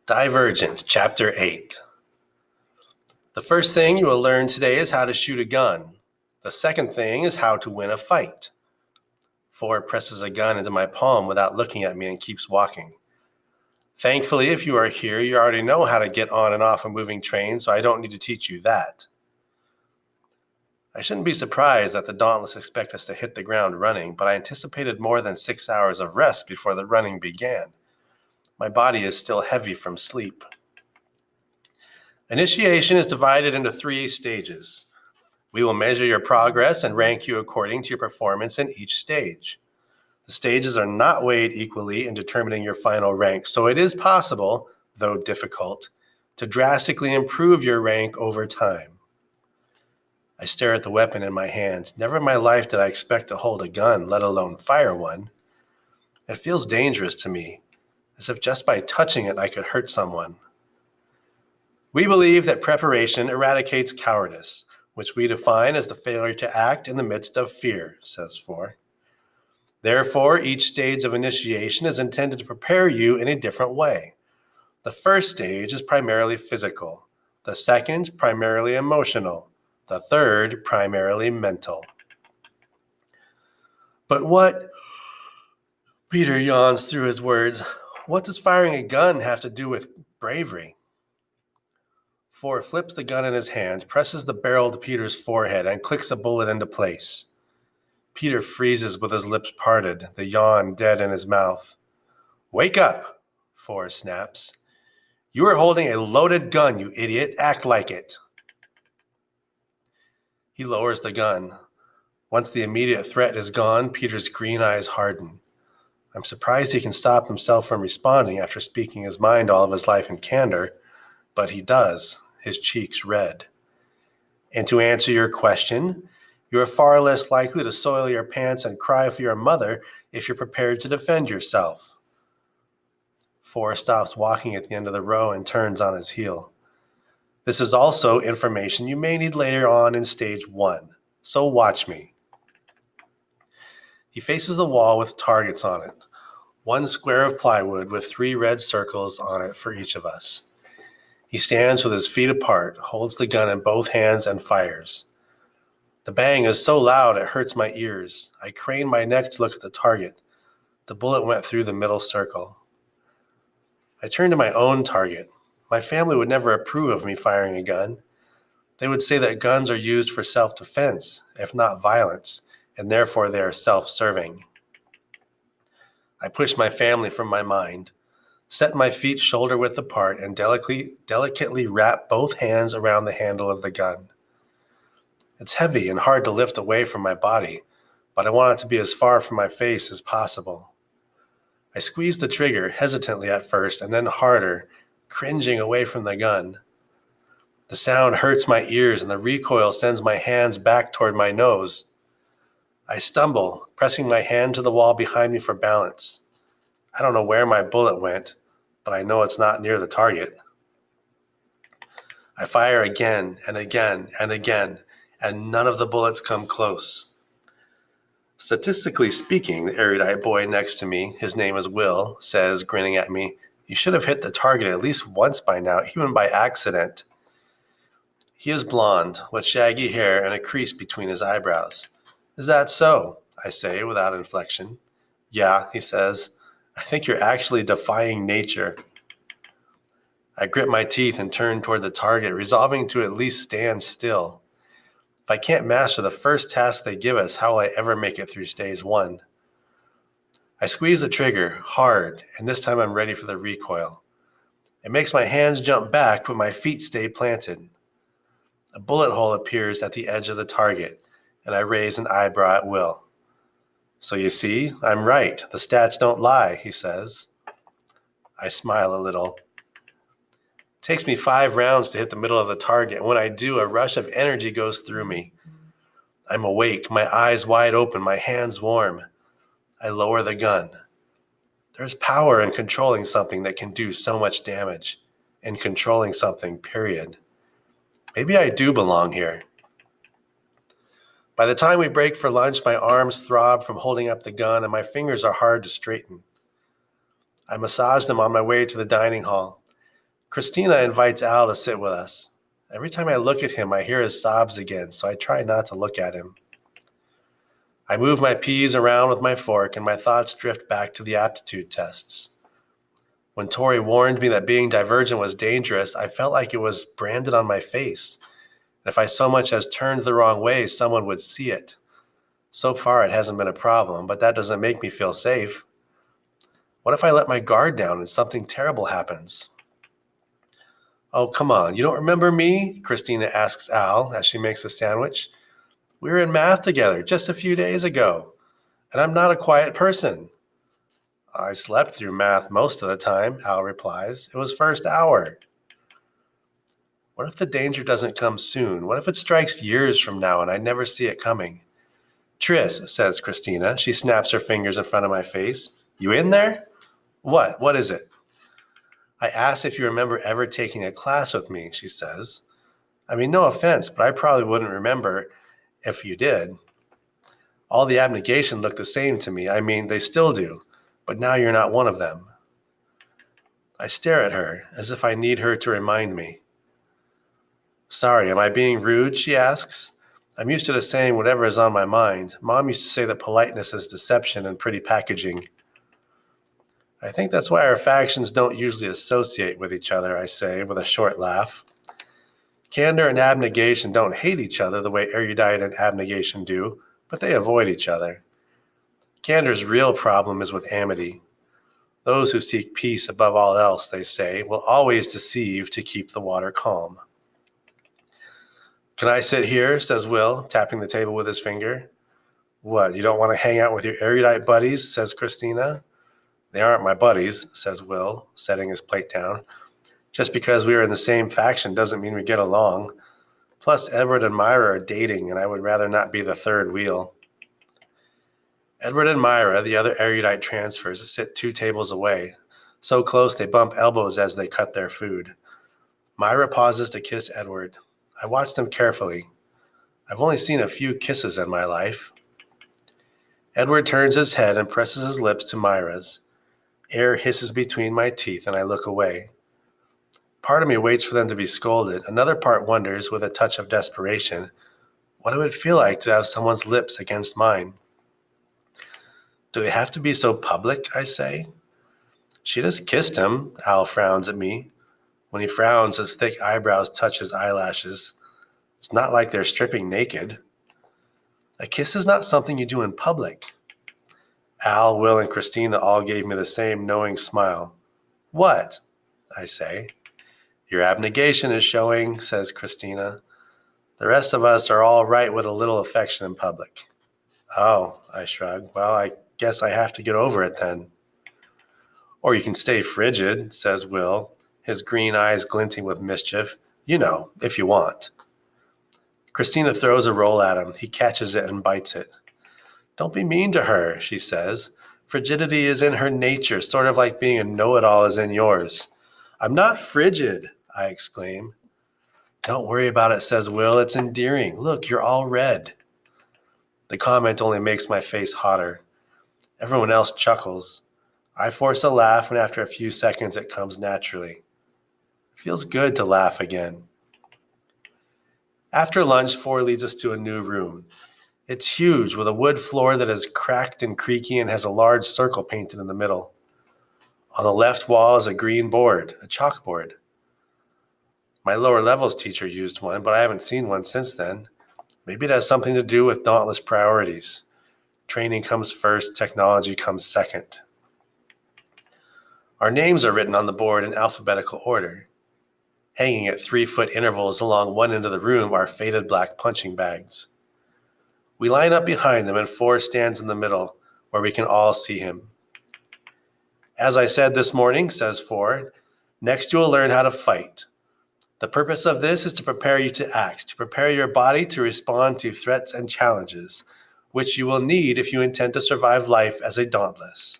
Divergent, Chapter 8. The first thing you will learn today is how to shoot a gun. The second thing is how to win a fight. Ford presses a gun into my palm without looking at me and keeps walking. Thankfully, if you are here, you already know how to get on and off a moving train, so I don't need to teach you that. I shouldn't be surprised that the Dauntless expect us to hit the ground running, but I anticipated more than 6 hours of rest before the running began. My body is still heavy from sleep. Initiation is divided into 3 stages. We will measure your progress and rank you according to your performance in each stage. The stages are not weighed equally in determining your final rank, so it is possible, though difficult, to drastically improve your rank over time. I stare at the weapon in my hand. Never in my life did I expect to hold a gun, let alone fire one. It feels dangerous to me, as if just by touching it I could hurt someone. We believe that preparation eradicates cowardice, which we define as the failure to act in the midst of fear, says Four. Therefore, each stage of initiation is intended to prepare you in a different way. The first stage is primarily physical, the second primarily emotional, the third primarily mental. But what, Peter yawns through his words, what does firing a gun have to do with bravery? Four flips the gun in his hand, presses the barrel to Peter's forehead, and clicks a bullet into place. Peter freezes with his lips parted, the yawn dead in his mouth. Wake up, Four snaps. You are holding a loaded gun, you idiot. Act like it. He lowers the gun. Once the immediate threat is gone, Peter's green eyes harden. I'm surprised he can stop himself from responding after speaking his mind all of his life in candor, but he does, his cheeks red. And to answer your question, you are far less likely to soil your pants and cry for your mother if you're prepared to defend yourself. Four stops walking at the end of the row and turns on his heel. This is also information you may need later on in stage 1, so watch me. He faces the wall with targets on it, 1 square of plywood with 3 red circles on it for each of us. He stands with his feet apart, holds the gun in both hands, and fires. The bang is so loud it hurts my ears. I crane my neck to look at the target. The bullet went through the middle circle. I turn to my own target. My family would never approve of me firing a gun. They would say that guns are used for self-defense, if not violence, and therefore they are self-serving. I push my family from my mind, set my feet shoulder-width apart, and delicately wrap both hands around the handle of the gun. It's heavy and hard to lift away from my body, but I want it to be as far from my face as possible. I squeeze the trigger, hesitantly at first, and then harder, cringing away from the gun. The sound hurts my ears, and the recoil sends my hands back toward my nose. I stumble, pressing my hand to the wall behind me for balance. I don't know where my bullet went, but I know it's not near the target. I fire again and again and again, and none of the bullets come close. Statistically speaking, the erudite boy next to me, his name is Will, says, grinning at me, you should have hit the target at least once by now, even by accident. He is blond, with shaggy hair and a crease between his eyebrows. Is that so? I say, without inflection. Yeah, he says. I think you're actually defying nature. I grit my teeth and turn toward the target, resolving to at least stand still. If I can't master the first task they give us, how will I ever make it through stage 1? I squeeze the trigger hard, and this time I'm ready for the recoil. It makes my hands jump back, but my feet stay planted. A bullet hole appears at the edge of the target, and I raise an eyebrow at Will. So you see, I'm right. The stats don't lie, he says. I smile a little. It takes me 5 rounds to hit the middle of the target, and when I do, a rush of energy goes through me. I'm awake, my eyes wide open, my hands warm. I lower the gun. There's power in controlling something that can do so much damage. In controlling something, period. Maybe I do belong here. By the time we break for lunch, my arms throb from holding up the gun and my fingers are hard to straighten. I massage them on my way to the dining hall. Christina invites Al to sit with us. Every time I look at him, I hear his sobs again, so I try not to look at him. I move my peas around with my fork, and my thoughts drift back to the aptitude tests. When Tori warned me that being divergent was dangerous, I felt like it was branded on my face. And if I so much as turned the wrong way, someone would see it. So far, it hasn't been a problem, but that doesn't make me feel safe. What if I let my guard down and something terrible happens? Oh, come on, you don't remember me? Christina asks Al as she makes a sandwich. We were in math together just a few days ago, and I'm not a quiet person. I slept through math most of the time, Al replies. It was first hour. What if the danger doesn't come soon? What if it strikes years from now and I never see it coming? Tris, says Christina. She snaps her fingers in front of my face. You in there? What? What is it? I asked if you remember ever taking a class with me, she says. I mean, no offense, but I probably wouldn't remember if you did. All the abnegation looked the same to me. I mean, they still do. But now you're not one of them. I stare at her, as if I need her to remind me. Sorry, am I being rude? She asks. I'm used to just saying whatever is on my mind. Mom used to say that politeness is deception and pretty packaging. I think that's why our factions don't usually associate with each other, I say, with a short laugh. Candor and abnegation don't hate each other the way erudite and abnegation do, but they avoid each other. Candor's real problem is with amity. Those who seek peace above all else, they say, will always deceive to keep the water calm. Can I sit here? Says Will, tapping the table with his finger. What, you don't want to hang out with your erudite buddies? Says Christina. They aren't my buddies, says Will, setting his plate down. Just because we are in the same faction doesn't mean we get along. Plus, Edward and Myra are dating, and I would rather not be the third wheel. Edward and Myra, the other erudite transfers, sit 2 tables away, so close they bump elbows as they cut their food. Myra pauses to kiss Edward. I watch them carefully. I've only seen a few kisses in my life. Edward turns his head and presses his lips to Myra's. Air hisses between my teeth, and I look away. Part of me waits for them to be scolded. Another part wonders, with a touch of desperation, what it would feel like to have someone's lips against mine. Do they have to be so public, I say? She just kissed him, Al frowns at me. When he frowns, his thick eyebrows touch his eyelashes. It's not like they're stripping naked. A kiss is not something you do in public. Al, Will, and Christina all gave me the same knowing smile. What? I say. Your abnegation is showing, says Christina. The rest of us are all right with a little affection in public. Oh, I shrug. Well, I guess I have to get over it then. Or you can stay frigid, says Will, his green eyes glinting with mischief. You know, if you want. Christina throws a roll at him. He catches it and bites it. Don't be mean to her, she says. Frigidity is in her nature, sort of like being a know-it-all is in yours. I'm not frigid, I exclaim. Don't worry about it, says Will. It's endearing. Look, you're all red. The comment only makes my face hotter. Everyone else chuckles. I force a laugh, and after a few seconds, it comes naturally. It feels good to laugh again. After lunch, 4 leads us to a new room. It's huge, with a wood floor that is cracked and creaky and has a large circle painted in the middle. On the left wall is a green board, a chalkboard. My lower levels teacher used one, but I haven't seen one since then. Maybe it has something to do with dauntless priorities. Training comes first, technology comes second. Our names are written on the board in alphabetical order. Hanging at 3-foot intervals along one end of the room are faded black punching bags. We line up behind them and 4 stands in the middle, where we can all see him. As I said this morning, says 4, next you will learn how to fight. The purpose of this is to prepare you to act, to prepare your body to respond to threats and challenges, which you will need if you intend to survive life as a dauntless.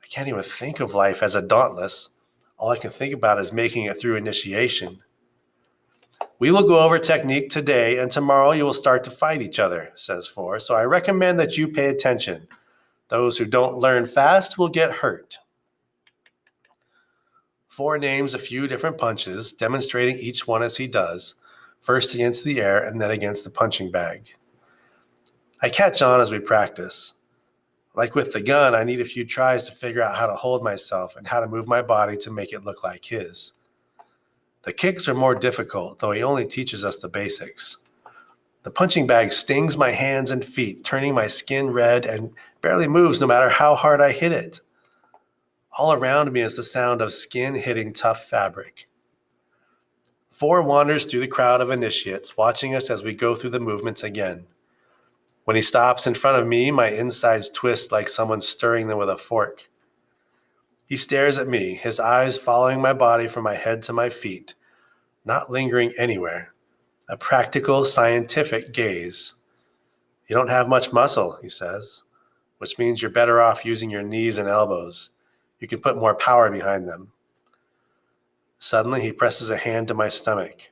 I can't even think of life as a dauntless. All I can think about is making it through initiation. We will go over technique today, and tomorrow you will start to fight each other, says 4. So I recommend that you pay attention. Those who don't learn fast will get hurt. 4 names a few different punches, demonstrating each one as he does, first against the air and then against the punching bag. I catch on as we practice. Like with the gun, I need a few tries to figure out how to hold myself and how to move my body to make it look like his. The kicks are more difficult, though he only teaches us the basics. The punching bag stings my hands and feet, turning my skin red and barely moves no matter how hard I hit it. All around me is the sound of skin hitting tough fabric. 4 wanders through the crowd of initiates, watching us as we go through the movements again. When he stops in front of me, my insides twist like someone stirring them with a fork. He stares at me, his eyes following my body from my head to my feet, not lingering anywhere. A practical, scientific gaze. You don't have much muscle, he says, which means you're better off using your knees and elbows. You can put more power behind them. Suddenly, he presses a hand to my stomach.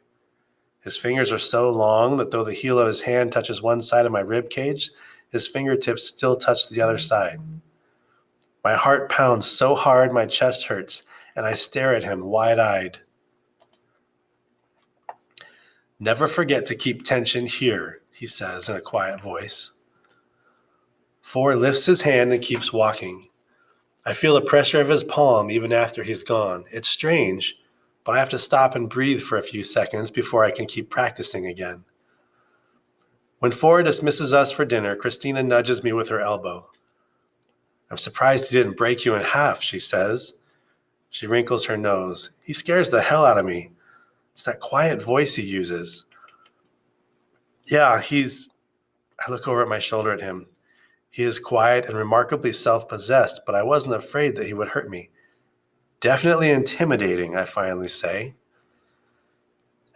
His fingers are so long that though the heel of his hand touches one side of my rib cage, his fingertips still touch the other side. My heart pounds so hard my chest hurts, and I stare at him wide-eyed. Never forget to keep tension here, he says in a quiet voice. 4 lifts his hand and keeps walking. I feel the pressure of his palm even after he's gone. It's strange, but I have to stop and breathe for a few seconds before I can keep practicing again. When 4 dismisses us for dinner, Christina nudges me with her elbow. I'm surprised he didn't break you in half, she says. She wrinkles her nose. He scares the hell out of me. It's that quiet voice he uses. Yeah, I look over at my shoulder at him. He is quiet and remarkably self-possessed, but I wasn't afraid that he would hurt me. Definitely intimidating, I finally say.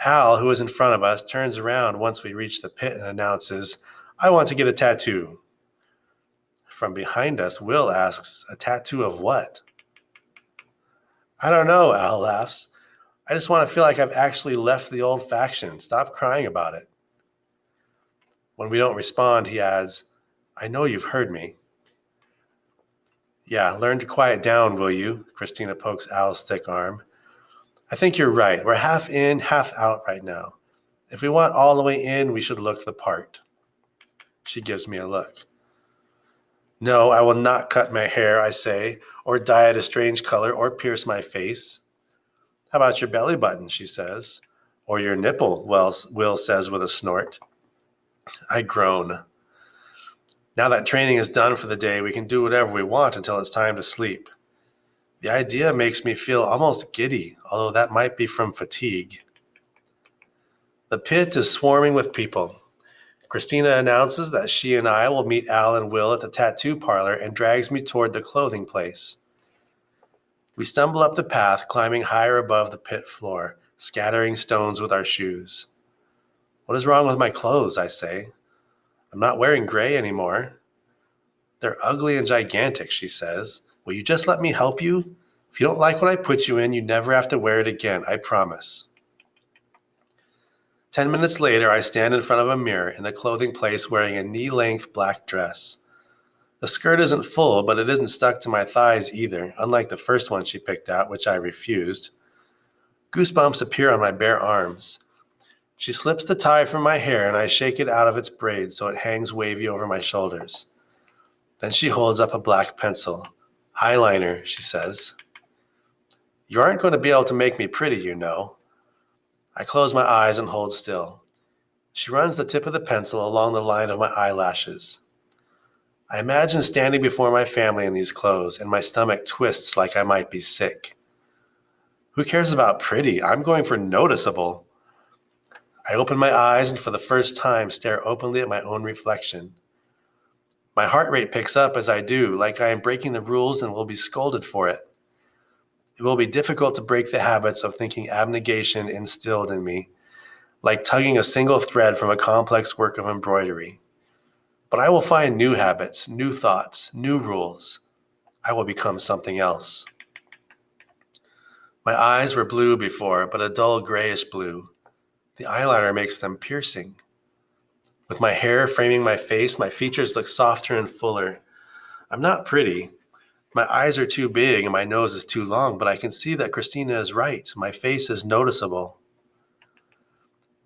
Al, who is in front of us, turns around once we reach the pit and announces, I want to get a tattoo. From behind us, Will asks, a tattoo of what? I don't know, Al laughs. I just want to feel like I've actually left the old faction. Stop crying about it. When we don't respond, he adds, I know you've heard me. Yeah, learn to quiet down, will you? Christina pokes Al's thick arm. I think you're right. We're half in, half out right now. If we want all the way in, we should look the part. She gives me a look. No, I will not cut my hair, I say, or dye it a strange color, or pierce my face. How about your belly button, she says. Or your nipple, Will says with a snort. I groan. Now that training is done for the day, we can do whatever we want until it's time to sleep. The idea makes me feel almost giddy, although that might be from fatigue. The pit is swarming with people. Christina announces that she and I will meet Al and Will at the tattoo parlor and drags me toward the clothing place. We stumble up the path, climbing higher above the pit floor, scattering stones with our shoes. What is wrong with my clothes, I say. I'm not wearing gray anymore. They're ugly and gigantic, she says. Will you just let me help you? If you don't like what I put you in, you never have to wear it again, I promise. 10 minutes later, I stand in front of a mirror in the clothing place wearing a knee-length black dress. The skirt isn't full, but it isn't stuck to my thighs either, unlike the first one she picked out, which I refused. Goosebumps appear on my bare arms. She slips the tie from my hair, and I shake it out of its braid so it hangs wavy over my shoulders. Then she holds up a black pencil. Eyeliner, she says. You aren't going to be able to make me pretty, you know. I close my eyes and hold still. She runs the tip of the pencil along the line of my eyelashes. I imagine standing before my family in these clothes, and my stomach twists like I might be sick. Who cares about pretty? I'm going for noticeable. I open my eyes and for the first time stare openly at my own reflection. My heart rate picks up as I do, like I am breaking the rules and will be scolded for it. It will be difficult to break the habits of thinking abnegation instilled in me, like tugging a single thread from a complex work of embroidery. But I will find new habits, new thoughts, new rules. I will become something else. My eyes were blue before, but a dull grayish blue. The eyeliner makes them piercing. With my hair framing my face, my features look softer and fuller. I'm not pretty. My eyes are too big and my nose is too long, but I can see that Christina is right. My face is noticeable.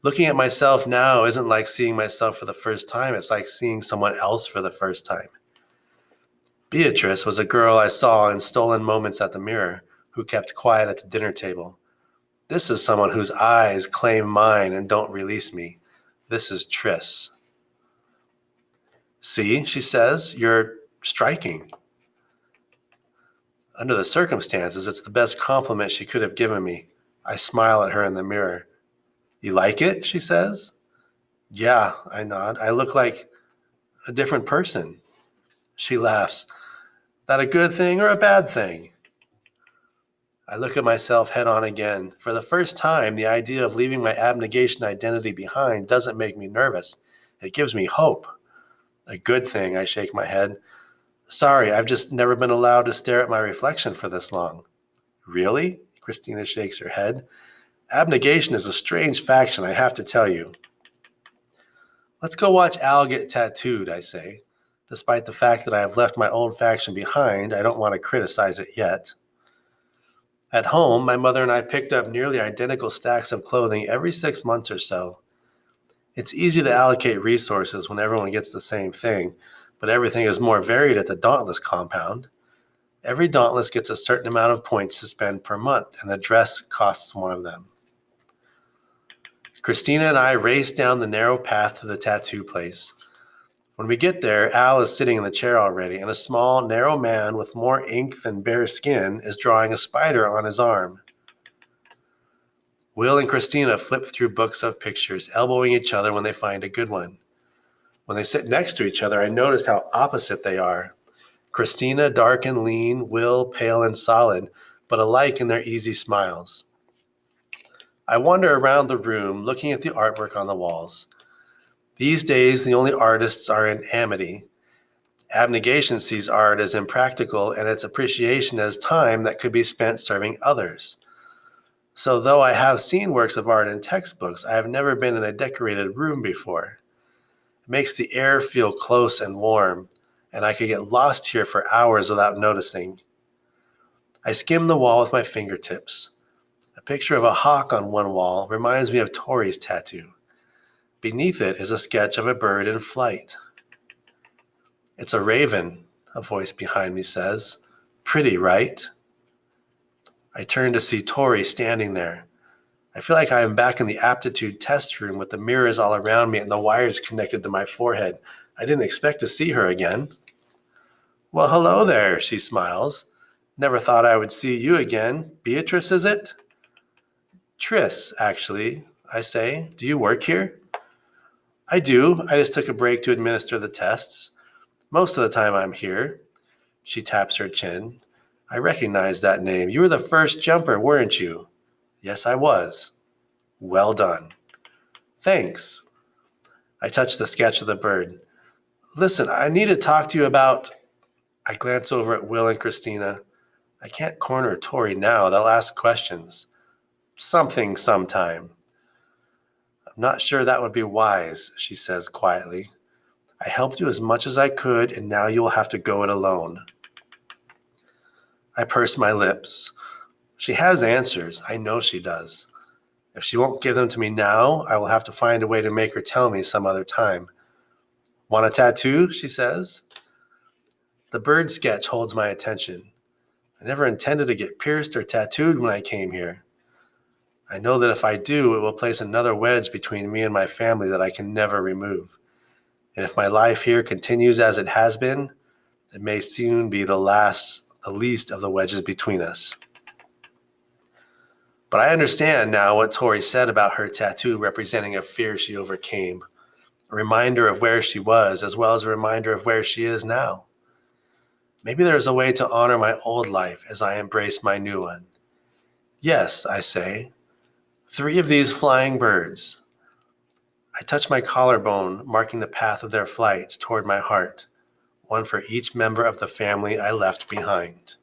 Looking at myself now isn't like seeing myself for the first time. It's like seeing someone else for the first time. Beatrice was a girl I saw in stolen moments at the mirror, who kept quiet at the dinner table. This is someone whose eyes claim mine and don't release me. This is Triss. See, she says, you're striking. Under the circumstances, it's the best compliment she could have given me. I smile at her in the mirror. You like it? She says. Yeah, I nod. I look like a different person. She laughs. That a good thing or a bad thing? I look at myself head on again. For the first time, the idea of leaving my abnegation identity behind doesn't make me nervous. It gives me hope. A good thing, I shake my head. Sorry, I've just never been allowed to stare at my reflection for this long. Really? Christina shakes her head. Abnegation is a strange faction, I have to tell you. Let's go watch Al get tattooed, I say. Despite the fact that I have left my old faction behind, I don't want to criticize it yet. At home, my mother and I picked up nearly identical stacks of clothing every 6 months or so. It's easy to allocate resources when everyone gets the same thing, but everything is more varied at the Dauntless compound. Every Dauntless gets a certain amount of points to spend per month, and the dress costs one of them. Christina and I race down the narrow path to the tattoo place. When we get there, Al is sitting in the chair already, and a small, narrow man with more ink than bare skin is drawing a spider on his arm. Will and Christina flip through books of pictures, elbowing each other when they find a good one. When they sit next to each other, I notice how opposite they are. Christina, dark and lean, Will, pale and solid, but alike in their easy smiles. I wander around the room, looking at the artwork on the walls. These days, the only artists are in amity. Abnegation sees art as impractical and its appreciation as time that could be spent serving others. So though I have seen works of art in textbooks, I have never been in a decorated room before. It makes the air feel close and warm, and I could get lost here for hours without noticing. I skim the wall with my fingertips. A picture of a hawk on one wall reminds me of Tori's tattoo. Beneath it is a sketch of a bird in flight. It's a raven, a voice behind me says. Pretty, right? I turn to see Tori standing there. I feel like I am back in the aptitude test room with the mirrors all around me and the wires connected to my forehead. I didn't expect to see her again. Well, hello there, she smiles. Never thought I would see you again. Beatrice, is it? Triss, actually, I say. Do you work here? I do. I just took a break to administer the tests. Most of the time I'm here. She taps her chin. I recognize that name. You were the first jumper, weren't you? Yes, I was. Well done. Thanks. I touch the sketch of the bird. Listen, I need to talk to you about... I glance over at Will and Christina. I can't corner Tori now. They'll ask questions. Something sometime. I'm not sure that would be wise, she says quietly. I helped you as much as I could, and now you will have to go it alone. I purse my lips. She has answers. I know she does. If she won't give them to me now, I will have to find a way to make her tell me some other time. Want a tattoo? She says. The bird sketch holds my attention. I never intended to get pierced or tattooed when I came here. I know that if I do, it will place another wedge between me and my family that I can never remove. And if my life here continues as it has been, it may soon be the least of the wedges between us. But I understand now what Tori said about her tattoo representing a fear she overcame, a reminder of where she was, as well as a reminder of where she is now. Maybe there is a way to honor my old life as I embrace my new one. Yes, I say. 3 of these flying birds. I touch my collarbone, marking the path of their flight toward my heart, one for each member of the family I left behind.